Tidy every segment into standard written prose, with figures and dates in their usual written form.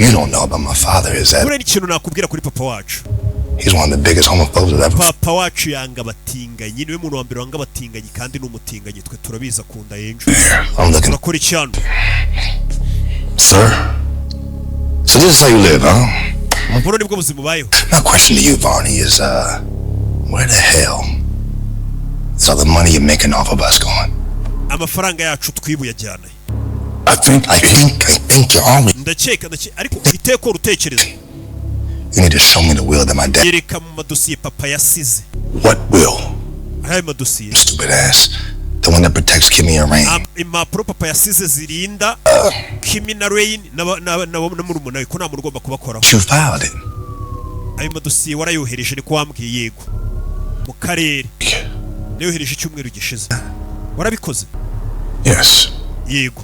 you don't know about my father is that ikintu nakubwira kuri papa wacu. He's one of the biggest homophobes I've ever. Papa wacu yanga abatinganyi, niwe muntu wa mbere wanga abatinganyi kandi n'umutinganyi twe turabiza akunda yenjo. Urakora icyano. Sir, so this is how you live, huh? Mbona nibwo buzima ubayeho. My question to you, Barney, is where the hell is all the money you're making off of us going? Amafaranga yacu twibu yajyana. I think you're always. Ndakeka ariko iteko rutekereza. You need to show me the will that my dad. Yereka mu madosiye papa yasize. What will? Aya madosiye. Stupid ass. The one that protects Kimmy and Rain. Impapuro papa yasize zirinda Kimmy na Rain na murumuna we ko nta muntu ugomba kubakoraho. You filed it. Ayo madosiye warayohereje ni kwambwiye yego. Mu karere. Nayohereje icyumweru gishize. Warabikoze? Yes. Yego.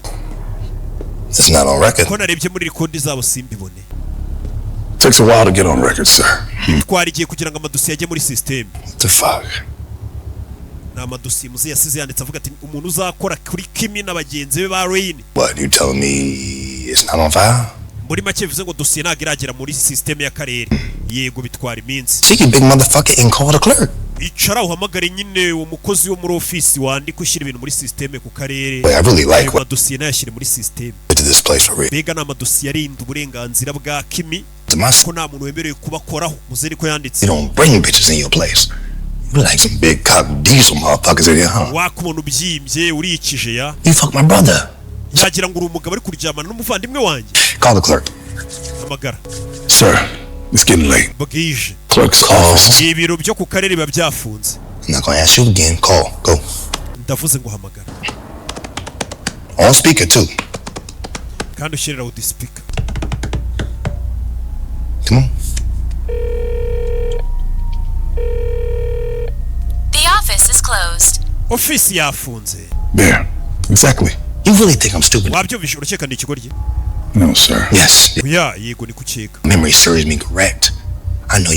It's not on record. Ko narebye muri record zabo simbibone. Takes a while to get on record, sir. Twarigiye kugira ngo amadosiye ajye muri system. What the fuck? Na amadosiye muze yasize yanditse avuga ati umuntu uzakora kuri Kimmy n'abagenzi be ba Rain. What, you telling me it's not on file? Muri make bivuze ngo dosiye ntabwo iragera muri system y'akarere. Yego bitwara iminsi. See you big motherfucker and call the clerk. Icara uhamagare nyine umukozi wo muri office wandika ushyira ibintu muri system ku karere. I really like what dosiye nayashyira muri system. To this place for real. Bega na amadosiye arinda uburenganzira bwa Kimmy. Ko nta muntu wemerewe kubakoraho muze niko yanditse. You don't bring bitches in your place. You like some big cock diesel motherfuckers in here, huh? Wakubona ubyimbye urikije ya. You fuck my brother. Yagira ngo uri umugabo ari kuryamana n'umuvandimwe wanjye. Call the clerk. Amagara. Sir, it's getting late. Bugije. Clerk's office. Ibiro byo ku karere biba byafunze. I'm not gonna ask you again. Call. Go. Ndavuze ngo hamagara. On speaker too. Kandi ushyirira out speaker. Come on. The office is closed. Office yafunze. There. Exactly. You really think I'm stupid? Wabyumvise urakeka ndi ikigoryi? No, sir. Yes. Yeah, yego ni kucyeka. Memory serves me correct.